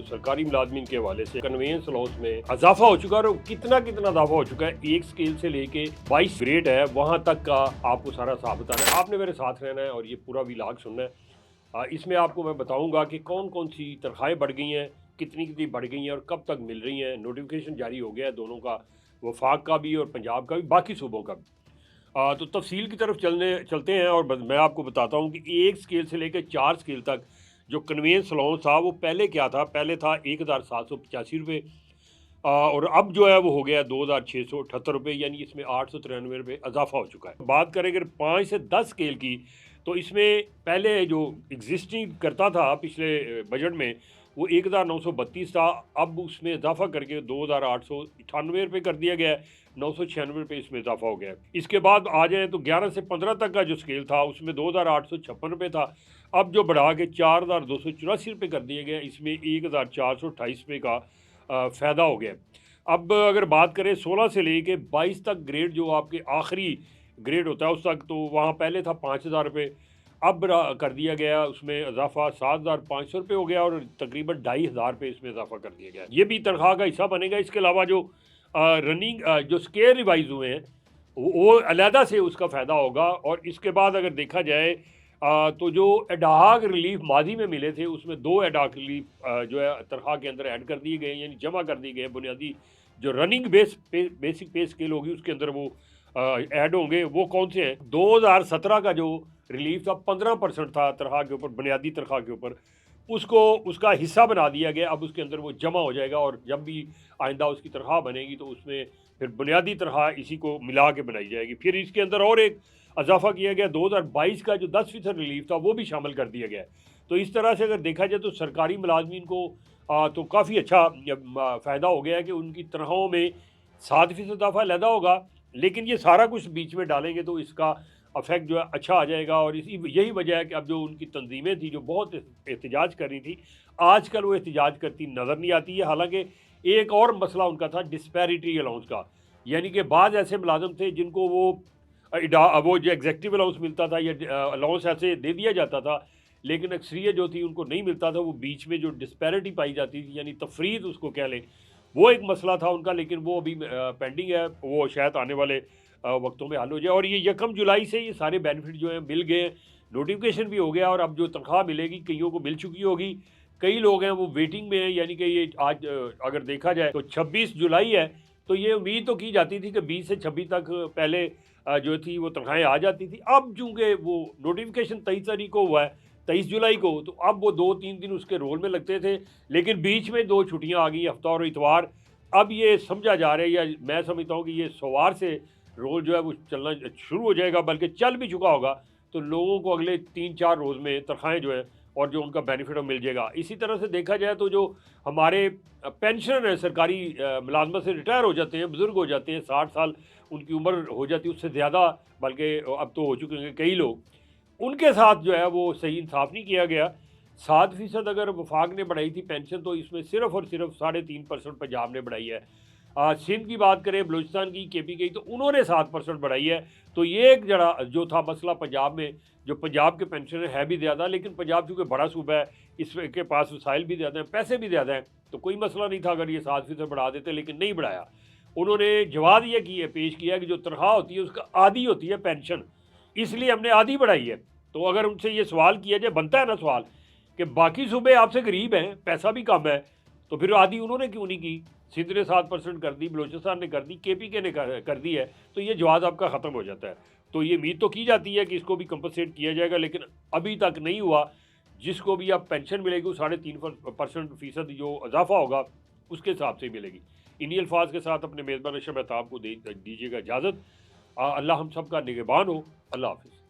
सरकारी मुलाजमीन के हवाले से कन्वेंस अलाउंस में इजाफा हो चुका है और कितना कितना इजाफा हो चुका है, एक स्केल से लेके 22 ग्रेड है वहाँ तक का आपको सारा हिसाब बताना है। आपने मेरे साथ रहना है और ये पूरा व्लॉग सुनना है। इसमें आपको मैं बताऊंगा कि कौन कौन सी तनख्वाहें बढ़ गई हैं, कितनी कितनी बढ़ गई हैं और कब तक मिल रही हैं। नोटिफिकेशन जारी हो गया है दोनों का, वफाक का भी और पंजाब का भी, बाकी सूबों का भी। तो तफसील की तरफ चलते हैं और मैं आपको बताता हूँ कि एक स्केल से लेकर 4 स्केल तक जो कन्वेंस अलाउंस था वो पहले क्या था। पहले था 1785 रुपये और अब जो है वो हो गया 2678 रुपये, यानी इसमें 893 रुपये इजाफा हो चुका है। बात करें अगर 5 से 10 स्केल की, तो इसमें पहले जो एग्जिस्टिंग करता था पिछले बजट में वो 1932 था, अब उसमें इजाफा करके 2898 रुपये कर दिया गया है, 996 रुपये इसमें इजाफा हो गया है। इसके बाद आ जाए तो 11 से 15 तक का जो स्केल था उसमें 2856 रुपये था, अब जो बढ़ा के 4284 रुपये कर दिए गए, इसमें 1428 रुपये का फ़ायदा हो गया। अब अगर बात करें 16 से लेके 22 तक ग्रेड, जो आपके आखिरी ग्रेड होता है उस तक, तो वहाँ पहले था 5000 रुपये, अब कर दिया गया उसमें इजाफा 7500 रुपये हो गया और तकरीबन 2500 रुपये इसमें इजाफा कर दिया गया। ये भी तनख्वाह का हिस्सा बनेगा। इसके अलावा जो रनिंग जो स्केल रिवाइज हुए हैं वो अलहदा से उसका फ़ायदा होगा। और इसके बाद अगर देखा जाए तो जो एडाक रिलीफ माजी में मिले थे उसमें 2 एडाक रिलीफ जो है तनख्वाह के अंदर ऐड कर दिए गए, यानी जमा कर दिए गए। बुनियादी जो रनिंग बेसिक पे स्केल होगी उसके अंदर वो ऐड होंगे। वो कौन से हैं? 2017 का जो रिलीफ था 15% था तनख्वाह के ऊपर, बुनियादी तनख्वाह के ऊपर, उसको उसका हिस्सा बना दिया गया। अब उसके अंदर वो जमा हो जाएगा और जब भी आइंदा उसकी तनख्वाह बनेगी तो उसमें फिर बुनियादी तनख्वाह इसी को मिला के बनाई जाएगी। फिर इसके अंदर और एक इजाफा किया गया, 2022 का जो 10% रिलीफ था वो भी शामिल कर दिया गया। तो इस तरह से अगर देखा जाए तो सरकारी मुलाजमीन को तो काफ़ी अच्छा फ़ायदा हो गया है कि उनकी तनख्वाहों में 7% इजाफा लहदा होगा, लेकिन ये सारा कुछ बीच में डालेंगे तो इसका अफेक्ट जो है अच्छा आ जाएगा। और यही वजह है कि अब जो उनकी तंजीमें थी जो बहुत एहतजाज कर रही थी, आजकल वो एहतजाज करती नज़र नहीं आती है। हालांकि एक और मसला उनका था डिस्पैरिटी अलाउंस का, यानी कि बाद ऐसे मुलाजम थे जिनको वो जो एग्जेक्टिव अलाउंस मिलता था या अलाउंस ऐसे दे दिया जाता था, लेकिन अक्सरियत जो थी उनको नहीं मिलता था। वो बीच में जो डिस्पैरिटी पाई जाती थी, यानी तफरीत उसको कह लें, वो एक मसला था उनका, लेकिन वो अभी पेंडिंग है। वो शायद आने वाले वक्तों में हल हो जाए। और ये 1 जुलाई से ये सारे बेनिफिट जो हैं मिल गए, नोटिफिकेशन भी हो गया और अब जो तनख्वाह मिलेगी कईयों को मिल चुकी होगी, कई लोग हैं वो वेटिंग में हैं। यानी कि ये आज अगर देखा जाए तो 26 जुलाई है, तो ये उम्मीद तो की जाती थी कि 20 से 26 तक पहले जो थी वो तनख्वाहें आ जाती थी। अब चूँकि वो नोटिफिकेशन 23 तारीख को हुआ है, 23 जुलाई को, तो अब वो 2-3 दिन उसके रोल में लगते थे, लेकिन बीच में 2 छुट्टियाँ आ गई, हफ्ता और इतवार। अब ये समझा जा रहा है, या मैं समझता हूँ कि ये सोमवार से रोल जो है वो चलना शुरू हो जाएगा, बल्कि चल भी चुका होगा। तो लोगों को अगले 3-4 रोज़ में तनख्वाहें जो है और जो उनका बेनिफिट मिल जाएगा। इसी तरह से देखा जाए तो जो हमारे पेंशनर हैं, सरकारी मुलाजमत से रिटायर हो जाते हैं, बुज़ुर्ग हो जाते हैं, 60 साल उनकी उम्र हो जाती है, उससे ज़्यादा बल्कि अब तो हो चुके हैं कई लोग, उनके साथ जो है वो सही इंसाफ नहीं किया गया। 7% अगर वफाक ने बढ़ाई थी पेंशन, तो इसमें सिर्फ और सिर्फ 3.5% पंजाब ने बढ़ाई है। सिंध की बात करें, बलूचिस्तान की, केपी की, तो उन्होंने 7% बढ़ाई है। तो ये एक जरा जो था मसला पंजाब में, जो पंजाब के पेंशनर है भी ज़्यादा, लेकिन पंजाब चूँकि बड़ा सूबा है, इसके पास वसाइल भी ज़्यादा हैं, पैसे भी ज़्यादा हैं, तो कोई मसला नहीं था अगर ये 7% बढ़ा देते, लेकिन नहीं बढ़ाया। उन्होंने जवाब ये पेश किया कि जो तनख्वाह होती है उसका आधी होती है पेंशन, इसलिए हमने आधी बढ़ाई है। तो अगर उनसे ये सवाल किया जाए, बनता है ना सवाल, कि बाकी सूबे आपसे गरीब हैं, पैसा भी कम है, तो फिर आधी उन्होंने क्यों नहीं की? सिंध ने 7% कर दी, बलूचिस्तान ने कर दी, केपी के ने कर दी है, तो ये जवाब आपका ख़त्म हो जाता है। तो ये उम्मीद तो की जाती है कि इसको भी कंपनसेट किया जाएगा, लेकिन अभी तक नहीं हुआ। जिसको भी अब पेंशन मिलेगी वो 3.5% जो इजाफा होगा उसके हिसाब से मिलेगी। इन्हीं अल्फाज के साथ अपने मेज़बान अशरफ मेहताब को दीजिएगा इजाज़त। अल्लाह हम सब का निगहबान हो। अल्लाह हाफ़िज़।